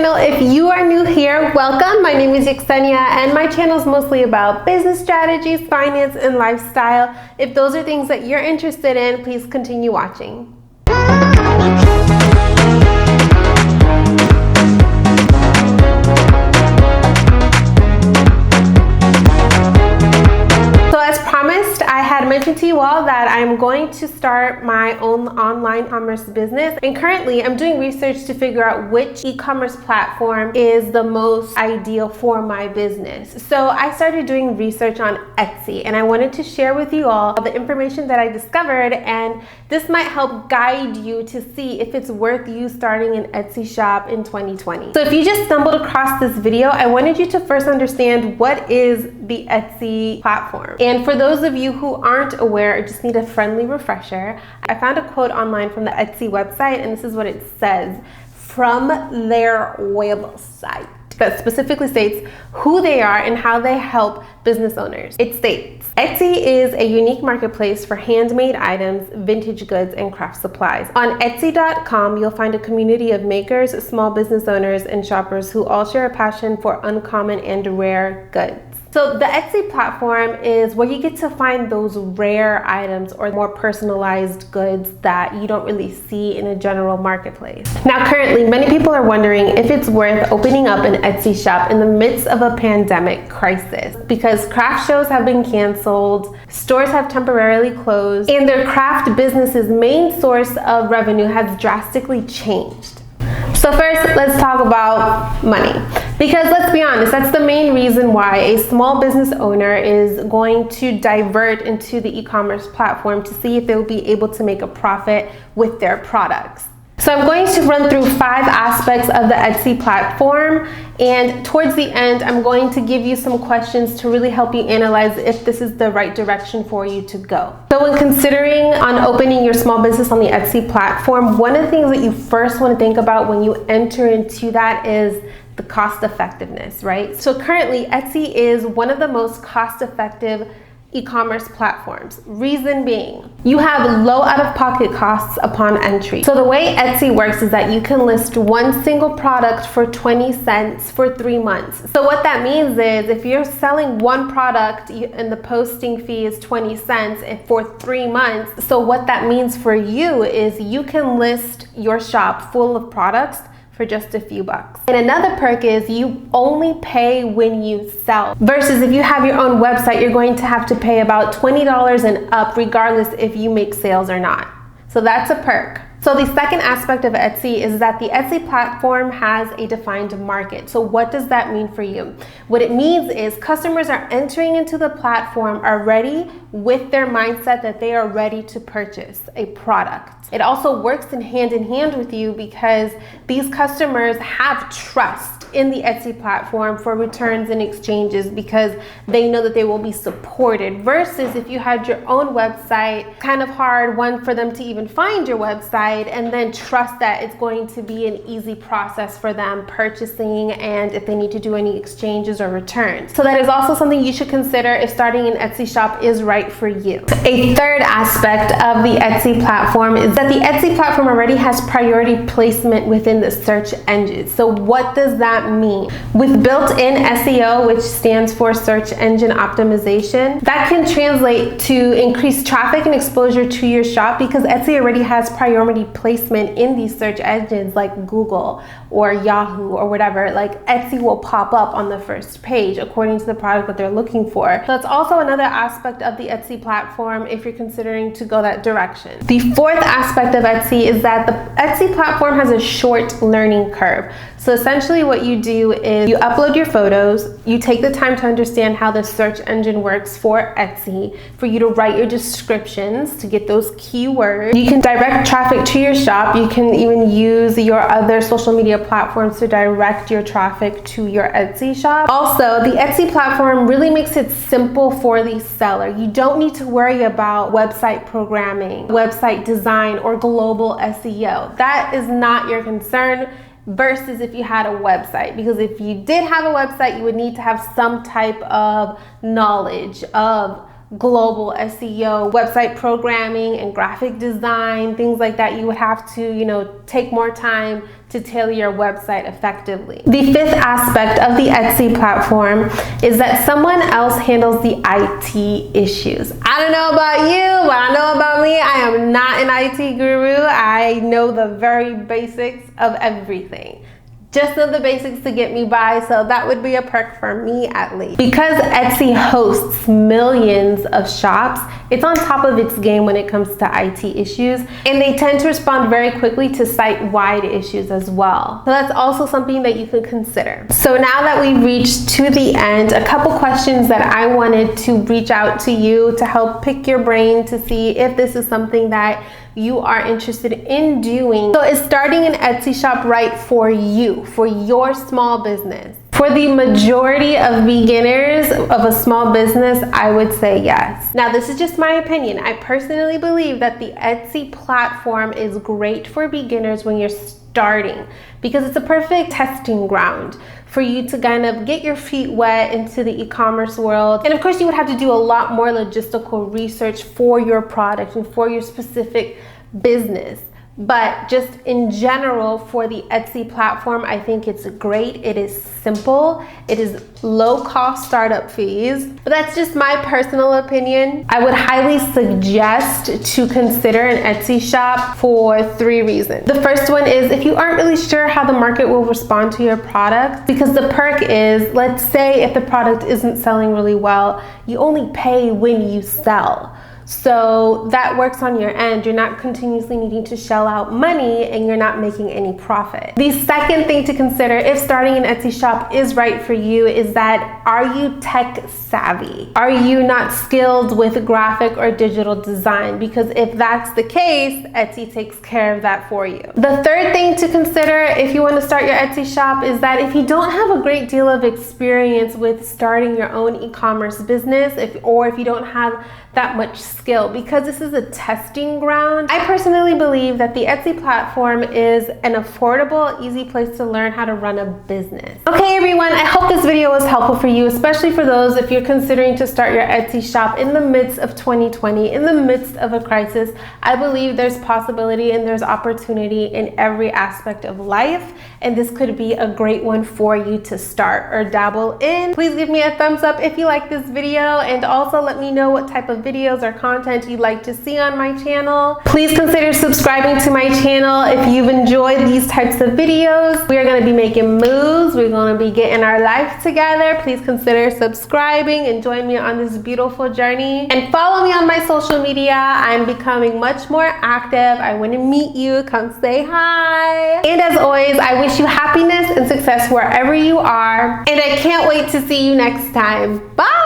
channel. If you are new here, welcome. My name is Yeksenia and my channel is mostly about business strategies, finance, and lifestyle. If those are things that you're interested in, please continue watching. I mentioned to you all that I'm going to start my own online commerce business, and currently I'm doing research to figure out which e-commerce platform is the most ideal for my business. So I started doing research on Etsy, and I wanted to share with you all the information that I discovered, and this might help guide you to see if it's worth you starting an Etsy shop in 2020. So if you just stumbled across this video, I wanted you to first understand what is the Etsy platform. And for those of you who aren't aware or just need a friendly refresher, I found a quote online from the Etsy website, and this is what it says from their website that specifically states who they are and how they help business owners. It states, Etsy is a unique marketplace for handmade items, vintage goods, and craft supplies. On Etsy.com, you'll find a community of makers, small business owners, and shoppers who all share a passion for uncommon and rare goods. So the Etsy platform is where you get to find those rare items or more personalized goods that you don't really see in a general marketplace. Now, currently, many people are wondering if it's worth opening up an Etsy shop in the midst of a pandemic crisis, because craft shows have been canceled, stores have temporarily closed, and their craft business's main source of revenue has drastically changed. So first, let's talk about money. Because let's be honest, that's the main reason why a small business owner is going to divert into the e-commerce platform to see if they'll be able to make a profit with their products. So I'm going to run through 5 aspects of the Etsy platform, and towards the end, I'm going to give you some questions to really help you analyze if this is the right direction for you to go. So when considering on opening your small business on the Etsy platform, one of the things that you first want to think about when you enter into that is the cost effectiveness, right? So currently, Etsy is one of the most cost-effective e-commerce platforms. Reason being, you have low out-of-pocket costs upon entry. So the way Etsy works is that you can list one single product for 20 cents for 3 months. So what that means is if you're selling one product and the posting fee is 20 cents for 3 months, so what that means for you is you can list your shop full of products for just a few bucks. And another perk is you only pay when you sell, versus if you have your own website, you're going to have to pay about $20 and up regardless if you make sales or not. So that's a perk. So the second aspect of Etsy is that the Etsy platform has a defined market. So what does that mean for you? What it means is customers are entering into the platform already with their mindset that they are ready to purchase a product. It also works in hand with you because these customers have trust in the Etsy platform for returns and exchanges because they know that they will be supported, versus if you had your own website, kind of hard one for them to even find your website and then trust that it's going to be an easy process for them purchasing and if they need to do any exchanges or returns. So that is also something you should consider if starting an Etsy shop is right for you. A third aspect of the Etsy platform is that the Etsy platform already has priority placement within the search engines. So what does that mean? With built-in SEO, which stands for search engine optimization, that can translate to increased traffic and exposure to your shop because Etsy already has priority placement in these search engines like Google or Yahoo or whatever. Like Etsy will pop up on the first page according to the product that they're looking for. So that's also another aspect of the Etsy platform if you're considering to go that direction. The fourth aspect of Etsy is that the Etsy platform has a short learning curve. So essentially what you do is you upload your photos, you take the time to understand how the search engine works for Etsy, for you to write your descriptions to get those keywords. You can direct traffic to your shop. You can even use your other social media platforms to direct your traffic to your Etsy shop. Also, the Etsy platform really makes it simple for the seller. You don't need to worry about website programming, website design, or global SEO. That is not your concern. Versus if you had a website, because if you did have a website, you would need to have some type of knowledge of global SEO, website programming and graphic design, things like that. You would have to, take more time to tailor your website effectively. The fifth aspect of the Etsy platform is that someone else handles the IT issues. I don't know about you, but I know about me. I am not an IT guru. I know the very basics of everything. Just know the basics to get me by, so that would be a perk for me at least. Because Etsy hosts millions of shops, it's on top of its game when it comes to IT issues, and they tend to respond very quickly to site-wide issues as well. So that's also something that you could consider. So now that we've reached to the end, a couple questions that I wanted to reach out to you to help pick your brain to see if this is something that you are interested in doing. So is starting an Etsy shop right for you, for your small business? For the majority of beginners of a small business, I would say yes. Now, this is just my opinion. I personally believe that the Etsy platform is great for beginners when you're starting because it's a perfect testing ground for you to kind of get your feet wet into the e-commerce world. And of course, you would have to do a lot more logistical research for your product and for your specific business. But just in general, for the Etsy platform, I think it's great. It is simple. It is low cost startup fees. But that's just my personal opinion. I would highly suggest to consider an Etsy shop for 3 reasons. The first one is if you aren't really sure how the market will respond to your product, because the perk is, let's say if the product isn't selling really well, you only pay when you sell. So that works on your end. You're not continuously needing to shell out money and you're not making any profit. The second thing to consider if starting an Etsy shop is right for you is that, are you tech savvy? Are you not skilled with graphic or digital design? Because if that's the case, Etsy takes care of that for you. The third thing to consider if you want to start your Etsy shop is that if you don't have a great deal of experience with starting your own e-commerce business, or if you don't have that much skill, because this is a testing ground, I personally believe that the Etsy platform is an affordable, easy place to learn how to run a business. Okay, everyone, I hope this video was helpful for you, especially for those if you're considering to start your Etsy shop in the midst of 2020, in the midst of a crisis. I believe there's possibility and there's opportunity in every aspect of life, and this could be a great one for you to start or dabble in. Please give me a thumbs up if you like this video, and also let me know what type of videos or content you'd like to see on my channel. Please consider subscribing to my channel if you've enjoyed these types of videos. We are going to be making moves. We're going to be getting our life together. Please consider subscribing and join me on this beautiful journey. And follow me on my social media. I'm becoming much more active. I want to meet you. Come say hi. And as always, I wish you happiness and success wherever you are. And I can't wait to see you next time. Bye.